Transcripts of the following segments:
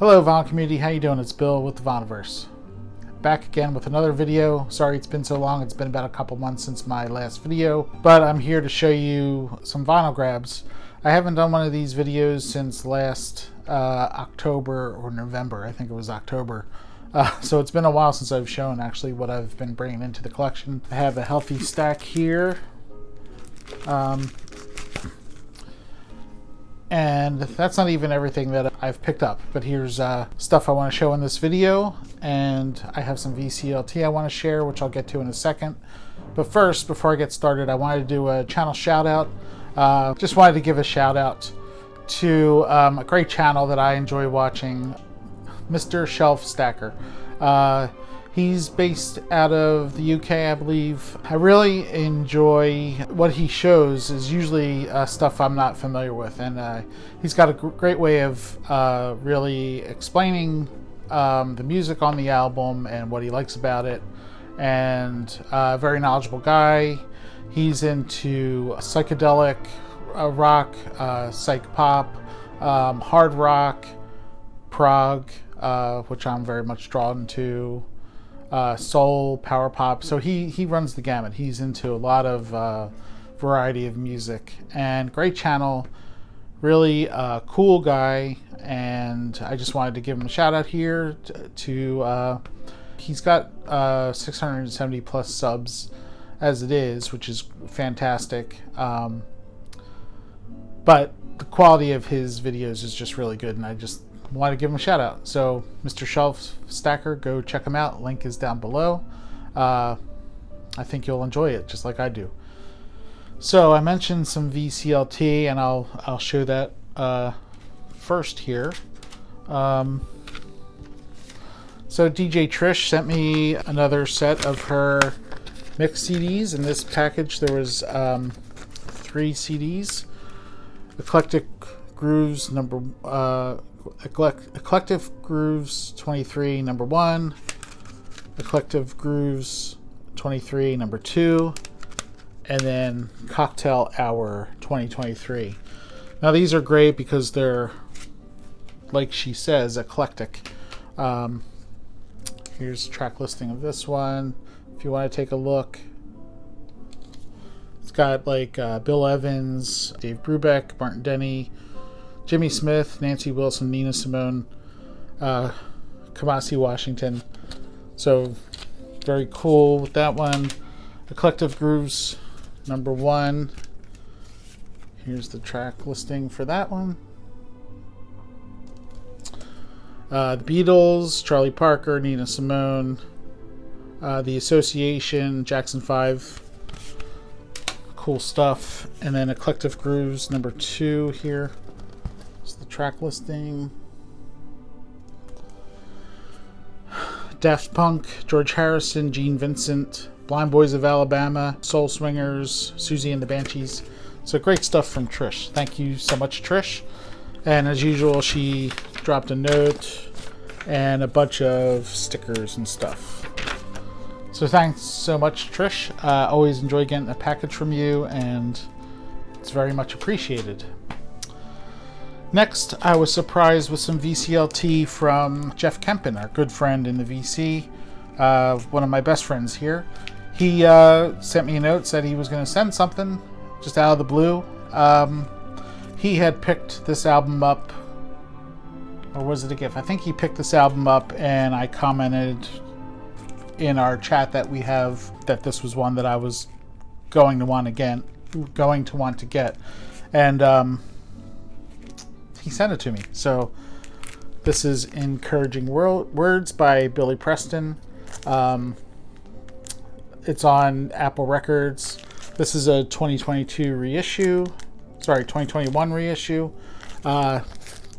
Hello Vinyl community, how you doing? It's Bill with the Vinylverse. Back again with another video. Sorry it's been so long, it's been about a couple months since my last video, but I'm here to show you some vinyl grabs. I haven't done one of these videos since last October or November. I think it was October. So it's been a while since I've shown actually what I've been bringing into the collection. I have a healthy stack here. And that's not even everything that I've picked up, but here's stuff I want to show in this video, and I have some VCLT I want to share, which I'll get to in a second. But first, before I get started, I wanted to do a channel shout out. Just wanted to give a shout out to a great channel that I enjoy watching, Mr. Shelf Stacker. He's based out of the UK, I believe. I really enjoy what he shows. Is usually stuff I'm not familiar with, and he's got a great way of really explaining the music on the album and what he likes about it, and a very knowledgeable guy. He's into psychedelic rock, psych pop, hard rock, prog, which I'm very much drawn to, soul, power pop. So he runs the gamut. He's into a lot of variety of music, and great channel, really cool guy, and I just wanted to give him a shout out here he's got 670 plus subs as it is, which is fantastic, but the quality of his videos is just really good, and I just want to give him a shout out. So Mr. Shelf Stacker, go check him out. Link is down below. I think you'll enjoy it just like I do. So I mentioned some VCLT, and I'll show that first here. So DJ Trish sent me another set of her mix CDs. In this package there was 3 CDs. Eclectic Grooves Eclectic Grooves 23 number 1, Eclectic Grooves 23 number 2, and then Cocktail Hour 2023. Now these are great because they're, like she says, eclectic. Here's a track listing of this one if you want to take a look. It's got like Bill Evans, Dave Brubeck, Martin Denny, Jimmy Smith, Nancy Wilson, Nina Simone, Kamasi Washington. So very cool with that one. Eclectic Grooves number 1. Here's the track listing for that one. The Beatles, Charlie Parker, Nina Simone, The Association, Jackson 5. Cool stuff. And then Eclectic Grooves number 2 here. The track listing. Daft Punk, George Harrison, Gene Vincent, Blind Boys of Alabama, Soul Swingers, Susie and the Banshees. So great stuff from Trish. Thank you so much, Trish. And as usual, she dropped a note and a bunch of stickers and stuff. So thanks so much, Trish. Always enjoy getting a package from you, and it's very much appreciated. Next, I was surprised with some VCLT from Jeff Kempin, our good friend in the VC, one of my best friends here. He sent me a note, said he was going to send something just out of the blue. He had picked this album up, or was it a gift? I think he picked this album up, and I commented in our chat that we have that this was one that I was going to want to get, and he sent it to me. So this is Encouraging Words by Billy Preston. It's on Apple Records. This is a 2021 reissue.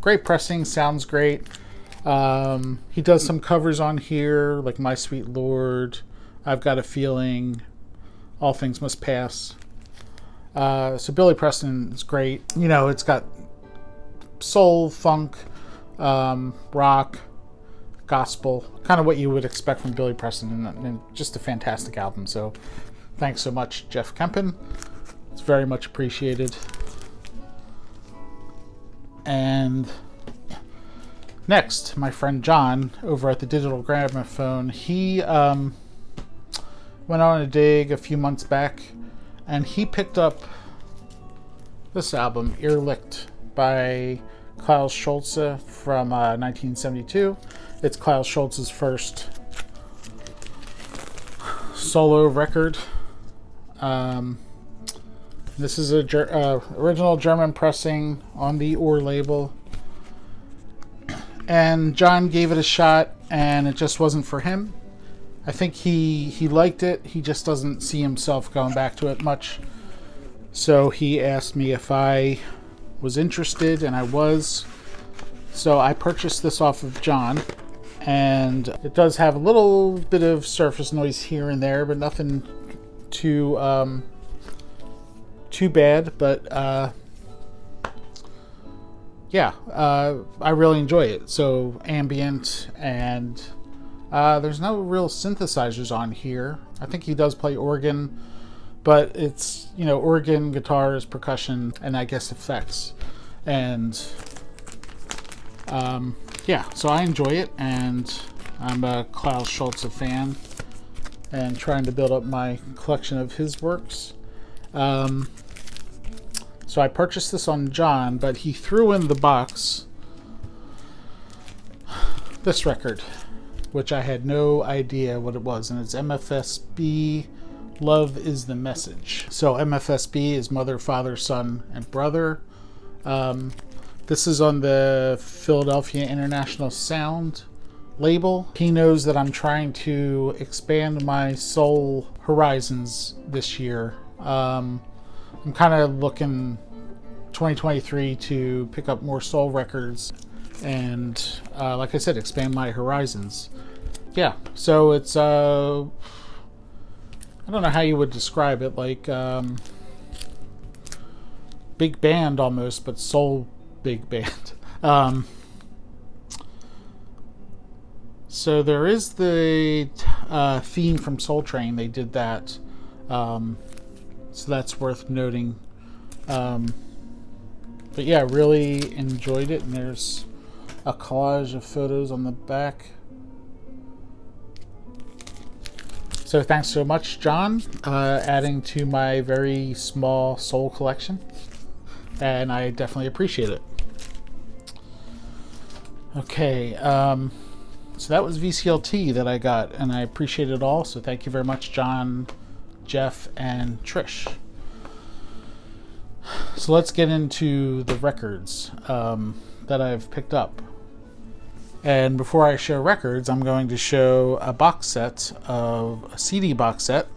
Great pressing, sounds great. He does some covers on here, like My Sweet Lord, I've Got a Feeling, All Things Must Pass. So Billy Preston is great. You know, it's got soul, funk, rock, gospel, kind of what you would expect from Billy Preston, and just a fantastic album. So thanks so much, Jeff Kempin. It's very much appreciated. And Next, my friend John over at the Digital Gramophone, he went on a dig a few months back, and he picked up this album, Irrlicht, by Klaus Schulze from 1972. It's Klaus Schulze's first solo record. This is a original German pressing on the Ohr label. And John gave it a shot, and it just wasn't for him. I think he liked it. He just doesn't see himself going back to it much. So he asked me if I was interested, and I was. So I purchased this off of John, and it does have a little bit of surface noise here and there, but nothing too bad. But yeah, I really enjoy it. So ambient, and there's no real synthesizers on here. I think he does play organ, but it's, you know, organ, guitars, percussion, and I guess effects. And yeah, so I enjoy it, and I'm a Klaus Schulze fan and trying to build up my collection of his works. So I purchased this on John, but he threw in the box this record, which I had no idea what it was, and it's MFSB, Love is the Message. So MFSB is Mother, Father, Son, and Brother. This is on the Philadelphia International Sound label. He knows that I'm trying to expand my soul horizons this year. I'm kind of looking 2023 to pick up more soul records and, like I said, expand my horizons. Yeah, so it's, I don't know how you would describe it, like big band almost, but soul big band. So there is the theme from Soul Train. They did that, so that's worth noting. But yeah, really enjoyed it, and there's a collage of photos on the back. So thanks so much, John, adding to my very small soul collection, and I definitely appreciate it. Okay, so that was VCLT that I got, and I appreciate it all, so thank you very much, John, Jeff, and Trish. So let's get into the records that I've picked up. And before I show records, I'm going to show a box set of a CD box set.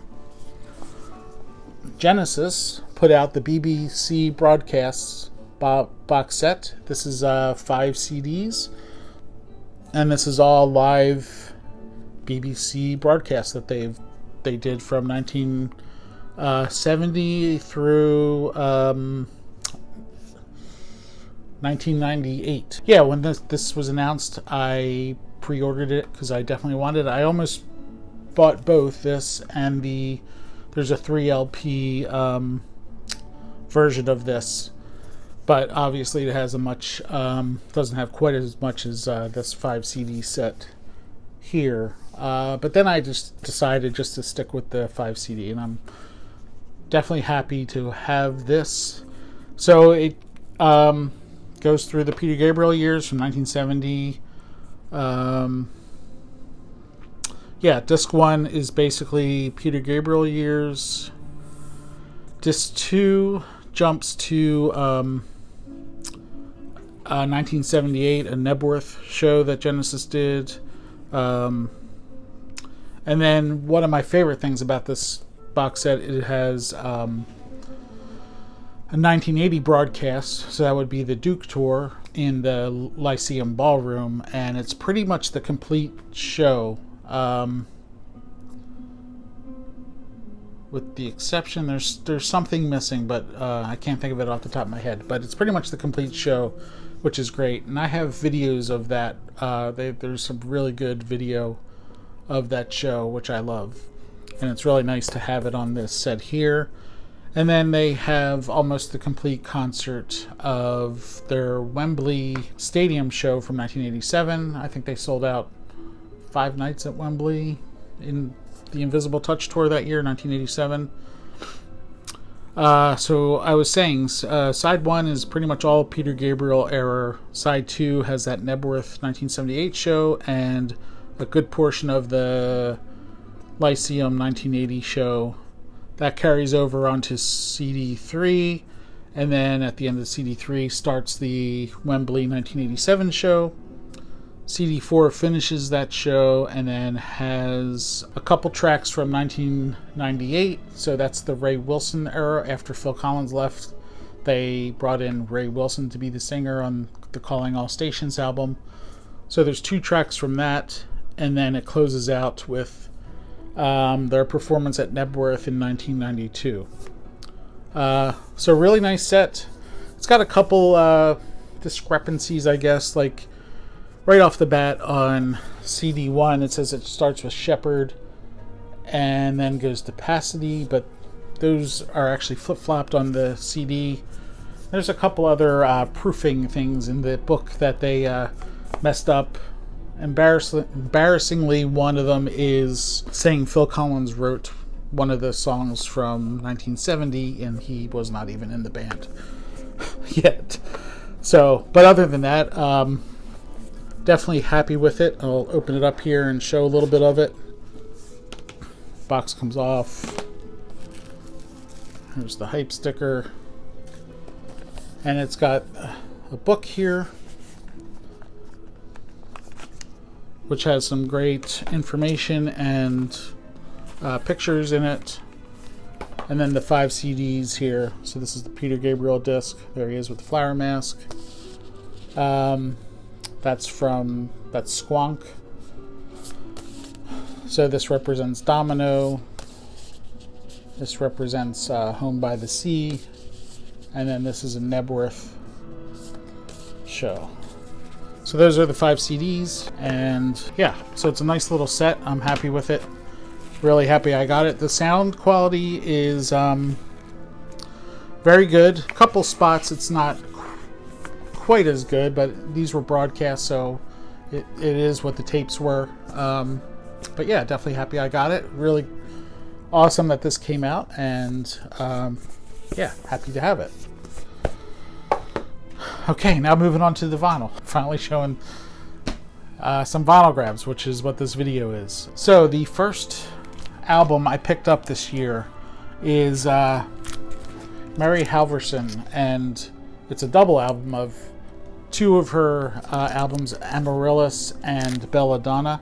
Genesis put out the BBC Broadcasts box set. This is 5 CDs, and this is all live BBC broadcasts that they did from 1970 through 1998. Yeah, when this was announced, I pre-ordered it because I definitely wanted it. I almost bought both this and there's a 3 LP version of this, but obviously it has a much doesn't have quite as much as this 5 CD set here. But then I just decided just to stick with the 5 CD, and I'm definitely happy to have this. So it goes through the Peter Gabriel years from 1970. Yeah, disc 1 is basically Peter Gabriel years. Disc 2 jumps to 1978, a Nebworth show that Genesis did. And then one of my favorite things about this box set, it has a 1980 broadcast, so that would be the Duke Tour in the Lyceum Ballroom, and it's pretty much the complete show, with the exception there's something missing, but I can't think of it off the top of my head, but it's pretty much the complete show, which is great. And I have videos of that. There's some really good video of that show, which I love, and it's really nice to have it on this set here. And then they have almost the complete concert of their Wembley Stadium show from 1987. I think they sold out 5 nights at Wembley in the Invisible Touch tour that year, 1987. So I was saying, side 1 is pretty much all Peter Gabriel era. Side 2 has that Knebworth 1978 show and a good portion of the Lyceum 1980 show. That carries over onto CD 3, and then at the end of CD 3 starts the Wembley 1987 show. CD 4 finishes that show and then has a couple tracks from 1998. So that's the Ray Wilson era. After Phil Collins left, they brought in Ray Wilson to be the singer on the Calling All Stations album. So there's 2 tracks from that, and then it closes out with their performance at Knebworth in 1992. So really nice set. It's got a couple discrepancies, I guess. Like right off the bat on CD 1, it says it starts with Shepherd and then goes to Pasadena, but those are actually flip-flopped on the CD. There's a couple other proofing things in the book that they messed up. Embarrassingly, one of them is saying Phil Collins wrote one of the songs from 1970 and he was not even in the band yet. So, but other than that, definitely happy with it. I'll open it up here and show a little bit of it. Box comes off. Here's the hype sticker. And it's got a book here, which has some great information and pictures in it. And then the 5 CDs here. So this is the Peter Gabriel disc. There he is with the flower mask. That's Squonk. So this represents Domino. This represents Home by the Sea. And then this is a Knebworth show. So those are the 5 CDs, and yeah, so it's a nice little set. I'm happy with it. Really happy I got it. The sound quality is very good. A couple spots it's not quite as good, but these were broadcast, so it is what the tapes were. But yeah, definitely happy I got it. Really awesome that this came out, and yeah, happy to have it. Okay, now moving on to the vinyl. Finally showing some vinyl grabs, which is what this video is. So the first album I picked up this year is Mary Halvorson, and it's a double album of 2 of her albums, Amaryllis and Belladonna.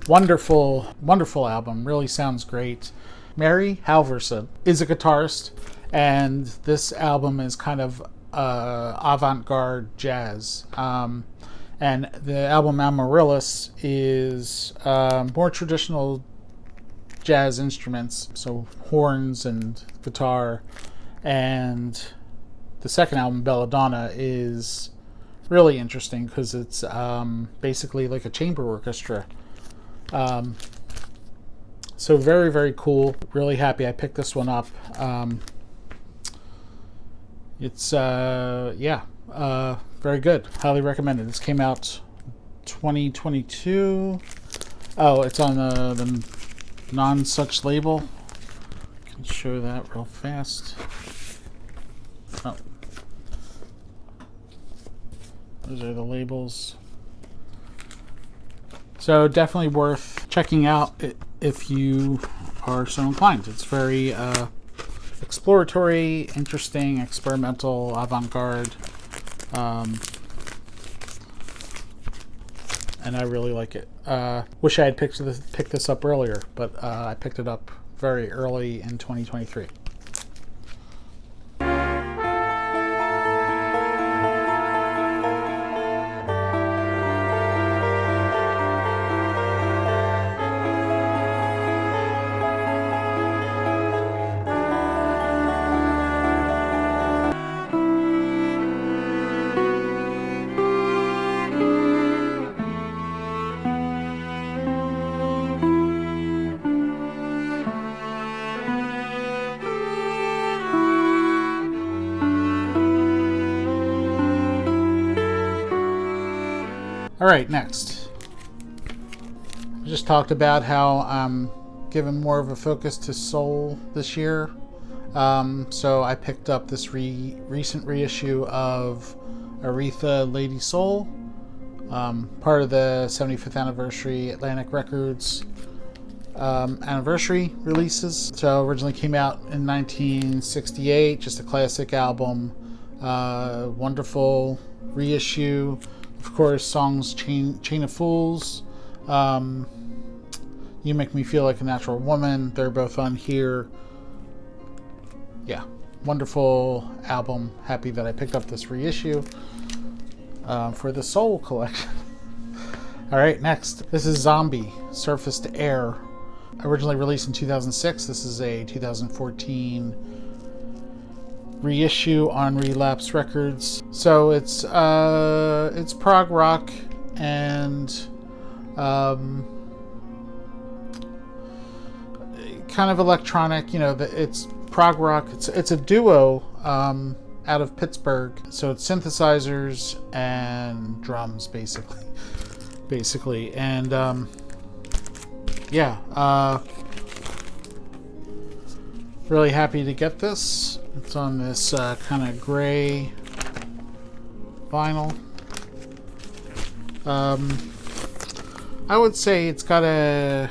Wonderful, wonderful album. Really sounds great. Mary Halvorson is a guitarist, and this album is kind of avant-garde jazz. And the album Amaryllis is more traditional jazz instruments, so horns and guitar. And the second album, Belladonna, is really interesting because it's basically like a chamber orchestra. So very, very cool. Really happy I picked this one up. It's very good. Highly recommended. This came out 2022. Oh, it's on the Non-Such label. I can show that real fast. Oh, those are the labels. So definitely worth checking out if you are so inclined. It's very exploratory, interesting, experimental, avant-garde, and I really like it. Wish I had picked this up earlier, but I picked it up very early in 2023. All right, next. I just talked about how I'm giving more of a focus to soul this year. So I picked up this recent reissue of Aretha Lady Soul, part of the 75th anniversary Atlantic Records anniversary releases. So originally came out in 1968, just a classic album. Wonderful reissue. Of course, songs Chain of Fools, You Make Me Feel Like a Natural Woman, they're both on here. Yeah, wonderful album. Happy that I picked up this reissue for the Soul collection. All right, next. This is Zombie, Surface to Air. Originally released in 2006. This is a 2014 reissue on Relapse Records. So it's prog rock and kind of electronic. You know, it's prog rock. It's a duo out of Pittsburgh. So it's synthesizers and drums, basically, and yeah. Really happy to get this. It's on this kind of gray vinyl. I would say it's got a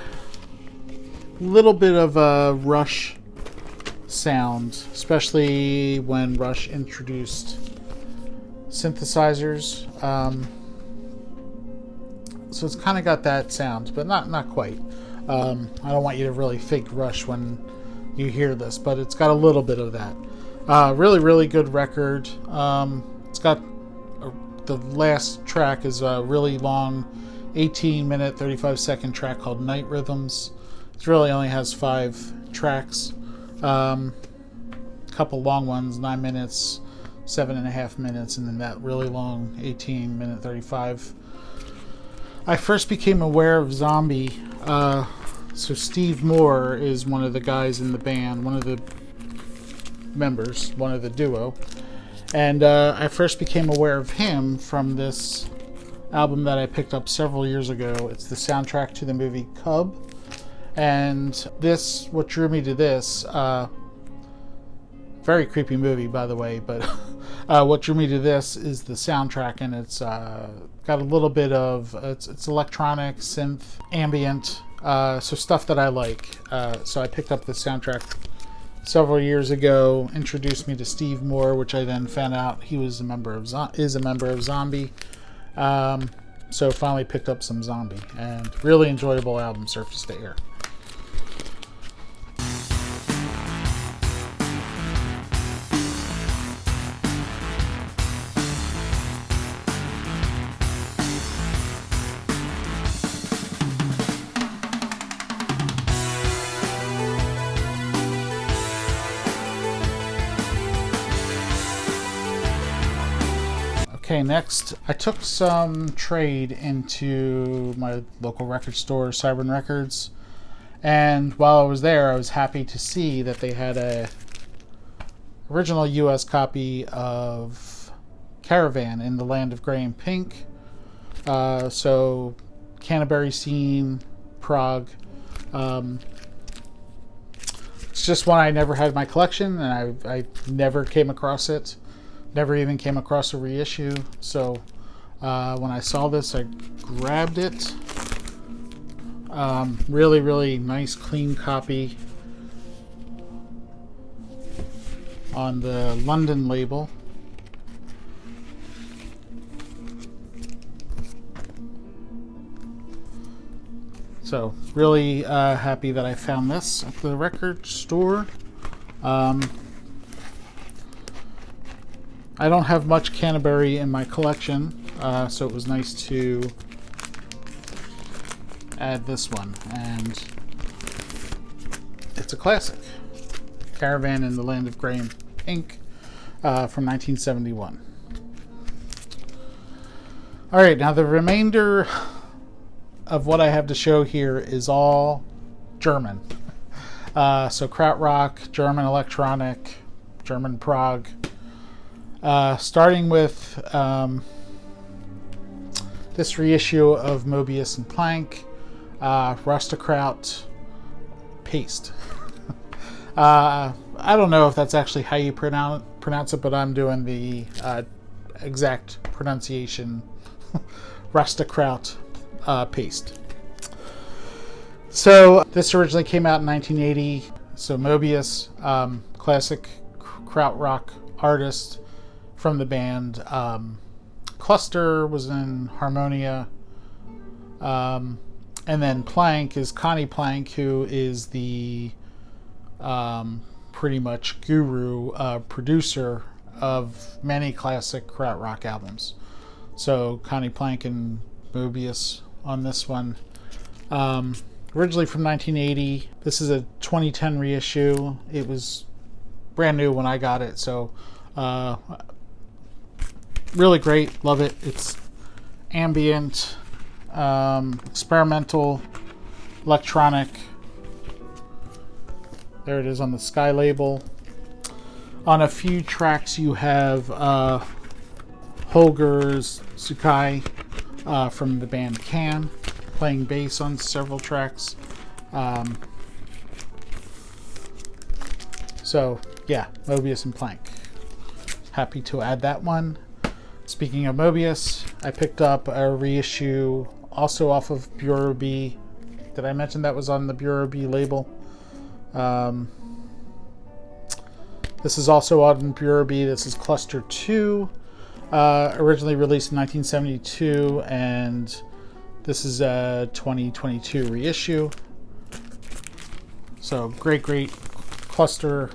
little bit of a Rush sound, especially when Rush introduced synthesizers. So it's kind of got that sound, but not quite. I don't want you to really think Rush when you hear this, but it's got a little bit of that. Really good record. It's got the last track is a really long 18-minute 35-second track called Night Rhythms. It really only has 5 tracks. Couple long ones, 9 minutes, 7.5 minutes, and then that really long 18-minute 35. I first became aware of Zombie. So Steve Moore is one of the guys in the band, one of the members, one of the duo. And I first became aware of him from this album that I picked up several years ago. It's the soundtrack to the movie Cub. And this, what drew me to this, very creepy movie, by the way, but what drew me to this is the soundtrack, and it's got a little bit of, it's electronic, synth, ambient, so stuff that I like. So I picked up the soundtrack several years ago, introduced me to Steve Moore, which I then found out he was is a member of Zombie. So finally picked up some Zombie, and really enjoyable album, Surface to Air. Okay, next, I took some trade into my local record store, Cybern Records, and while I was there, I was happy to see that they had a original US copy of Caravan in the Land of Grey and Pink. So Canterbury scene, Prague. It's just one I never had in my collection, and I never came across it. Never even came across a reissue, so when I saw this, I grabbed it. Really nice, clean copy on the London label. So really happy that I found this at the record store. I don't have much Canterbury in my collection, so it was nice to add this one, and it's a classic. Caravan in the Land of Grey and Pink from 1971. Alright, now the remainder of what I have to show here is all German. So krautrock, German electronic, German prog. Starting with this reissue of Moebius and Planck, Rustokraut Paste. I don't know if that's actually how you pronounce it, but I'm doing the exact pronunciation. Rustokraut Paste. So this originally came out in 1980. So Moebius, classic krautrock artist from the band. Cluster was in Harmonia. And then Planck is Conny Planck, who is the pretty much guru producer of many classic krautrock albums. So Conny Planck and Moebius on this one. Originally from 1980. This is a 2010 reissue. It was brand new when I got it, so really great. Love it. It's ambient, experimental, electronic. There it is on the Sky label. On a few tracks you have Holger's Sukai from the band Can, playing bass on several tracks. So yeah, Moebius and Planck. Happy to add that one. Speaking of Moebius, I picked up a reissue also off of Bureau B. Did I mention that was on the Bureau B label? This is also on Bureau B. This is Cluster 2. Originally released in 1972, and this is a 2022 reissue. So great Cluster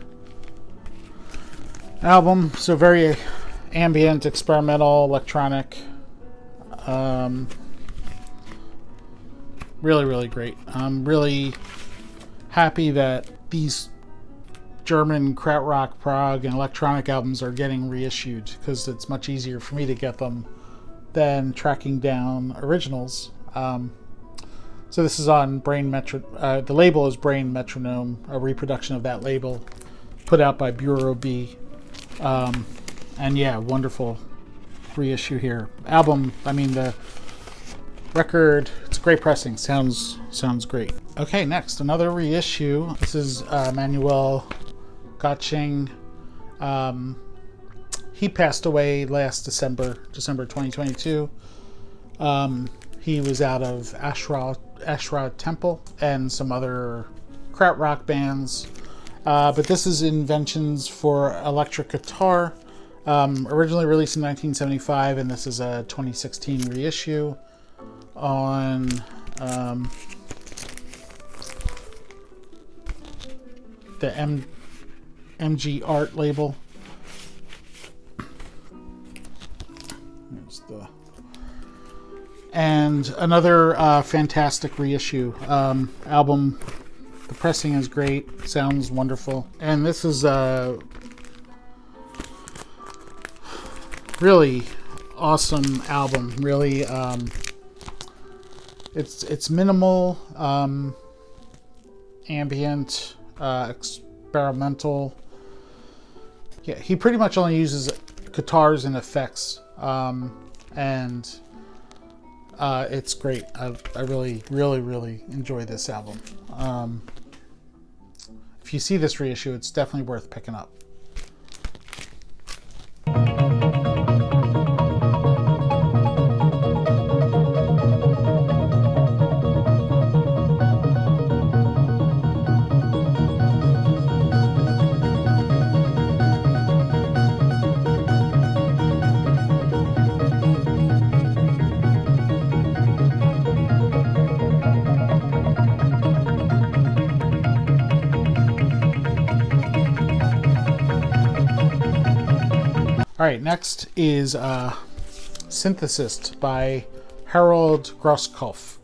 album. So very ambient, experimental, electronic. Really great. I'm really happy that these German krautrock, prog, and electronic albums are getting reissued, because it's much easier for me to get them than tracking down originals. So this is on Brain Metro. The label is Brain Metronome, a reproduction of that label, put out by Bureau B. And yeah, wonderful reissue here. Album, I mean the record, it's great pressing. Sounds great. Okay, next, another reissue. This is Manuel Gotching. He passed away last December 2022. He was out of Ashra Temple and some other krautrock bands. But this is Inventions for Electric Guitar. Originally released in 1975, and this is a 2016 reissue on the MG Art label. And another fantastic reissue album. The pressing is great, sounds wonderful, and this is a really awesome album. Really, it's minimal, ambient, experimental. Yeah, he pretty much only uses guitars and effects, and it's great. I really enjoy this album. If you see this reissue, it's definitely worth picking up. All right, next is Synthesist by Harold Grosskopf.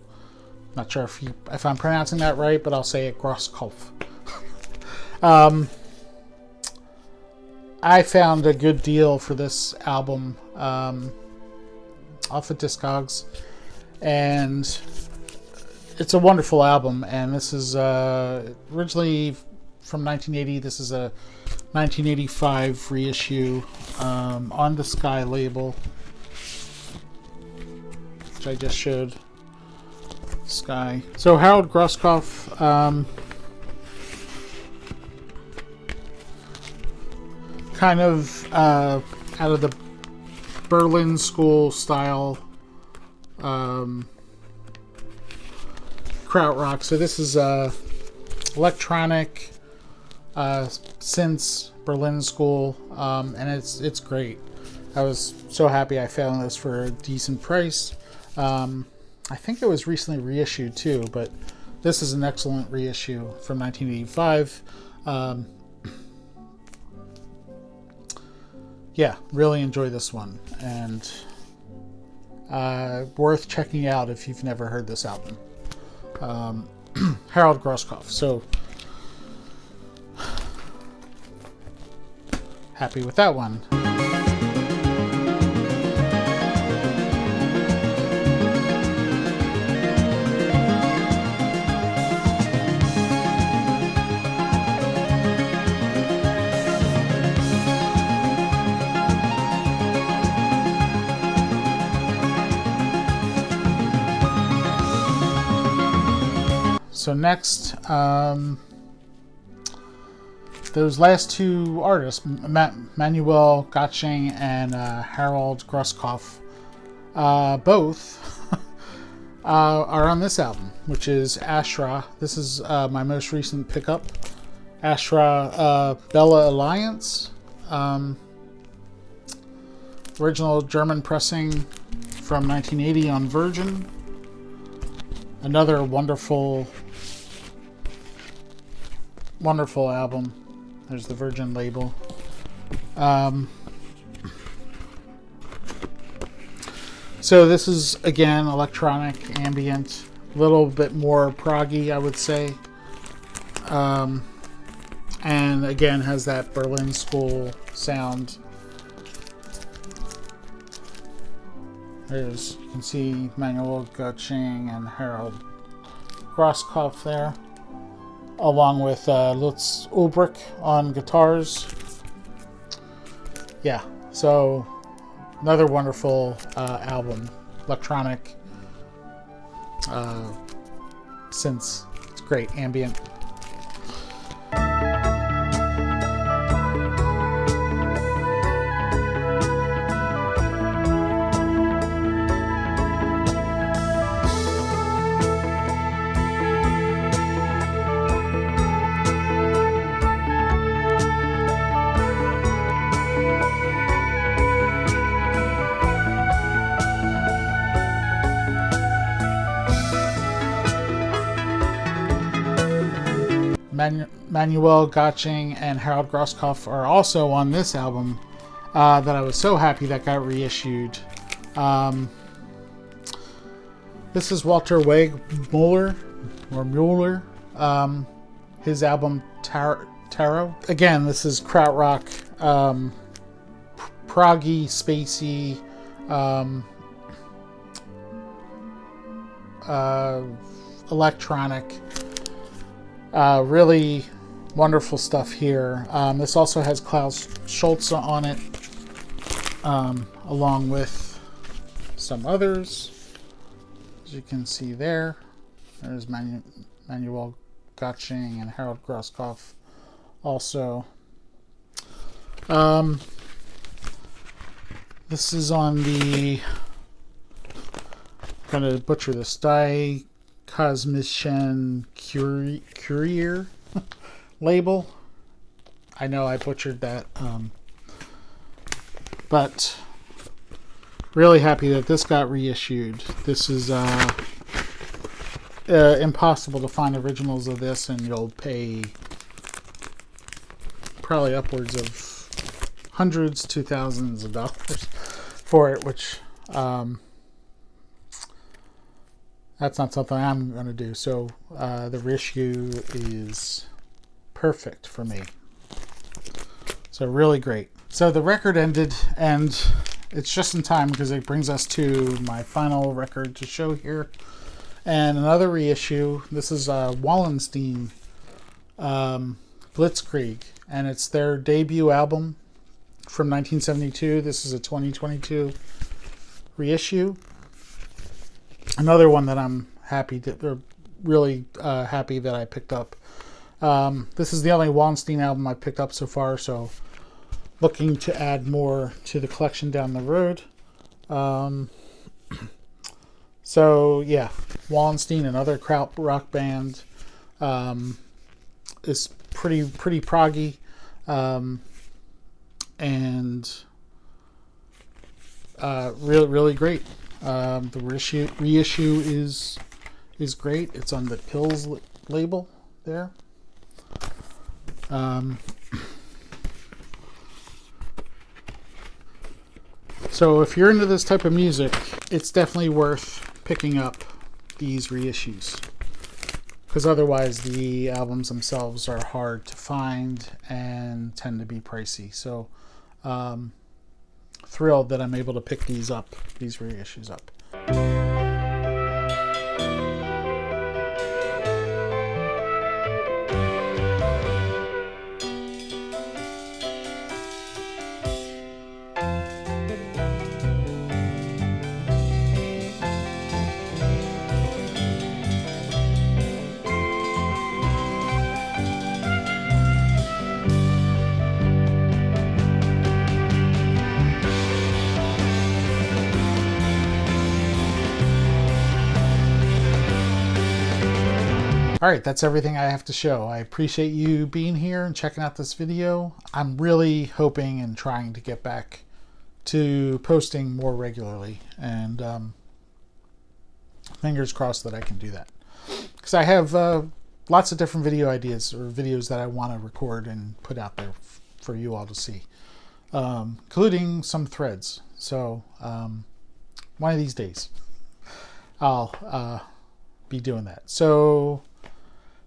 Not sure if I'm pronouncing that right, but I'll say it Grosskopf. I found a good deal for this album off of Discogs, and it's a wonderful album. And this is originally from 1980. This is a 1985 reissue on the Sky label. which I just showed. Sky. So Harold Groskopf, kind of out of the Berlin School style krautrock. So this is electronic synths, Berlin School, and it's great. I was so happy I found this for a decent price. I think it was recently reissued too, but this is an excellent reissue from 1985. Yeah, really enjoy this one, and worth checking out if you've never heard this album. Harold Groskopf. So happy with that one. So next, those last two artists, Manuel Gatsching and Harold Groskopf, both are on this album, which is Ashra. This is my most recent pickup. Ashra Bella Alliance. Original German pressing from 1980 on Virgin. Another wonderful album. There's the Virgin label. So this is, again, electronic, ambient, a little bit more proggy, I would say. And again, has that Berlin School sound. There's, you can see Manuel Gatsching and Harold Groskopf there, along with Lutz Ulbrich on guitars. Yeah, so another wonderful album, electronic synths. It's great, ambient. Manuel Gatsching and Harold Groskopf are also on this album that I was so happy that got reissued. This is Walter Mueller, his album Tarot. Again, this is krautrock, proggy, spacey, electronic. Really wonderful stuff here. This also has Klaus Schulze on it, along with some others. As you can see there, there's Manuel Gatsching and Harold Groskopf also. This is on the, I'm going to butcher this, Die Kosmischen Kurier label. I know I butchered that, but really happy that this got reissued. This is impossible to find originals of this, and you'll pay probably upwards of hundreds to thousands of dollars for it, which that's not something I'm going to do. So the reissue is perfect for me. So really great. So the record ended, and it's just in time because it brings us to my final record to show here. And another reissue. This is Wallenstein Blitzkrieg, and it's their debut album from 1972. This is a 2022 reissue. another one that I'm happy to, or really happy that I picked up. This is the only Wallenstein album I picked up so far, so looking to add more to the collection down the road. So yeah, Wallenstein, another kraut rock band, is pretty proggy, and really great. The reissue is great. It's on the Pills label there. So if you're into this type of music, it's definitely worth picking up these reissues, because otherwise the albums themselves are hard to find and tend to be pricey. So thrilled that I'm able to pick these reissues up. Alright, that's everything I have to show. I appreciate you being here and checking out this video. I'm really hoping and trying to get back to posting more regularly, and fingers crossed that I can do that. Because I have lots of different video ideas, or videos that I want to record and put out there for you all to see, including some threads. So one of these days I'll be doing that. So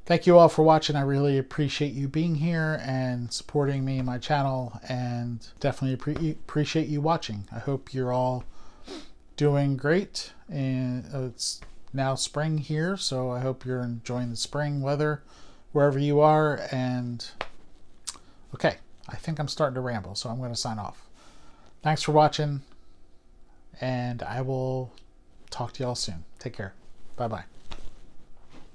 thank you all for watching. I really appreciate you being here and supporting me and my channel, and definitely appreciate you watching. I hope you're all doing great, and it's now spring here, so I hope you're enjoying the spring weather wherever you are. And okay, I think I'm starting to ramble, so I'm going to sign off. Thanks for watching, and I will talk to y'all soon. Take care. Bye-bye.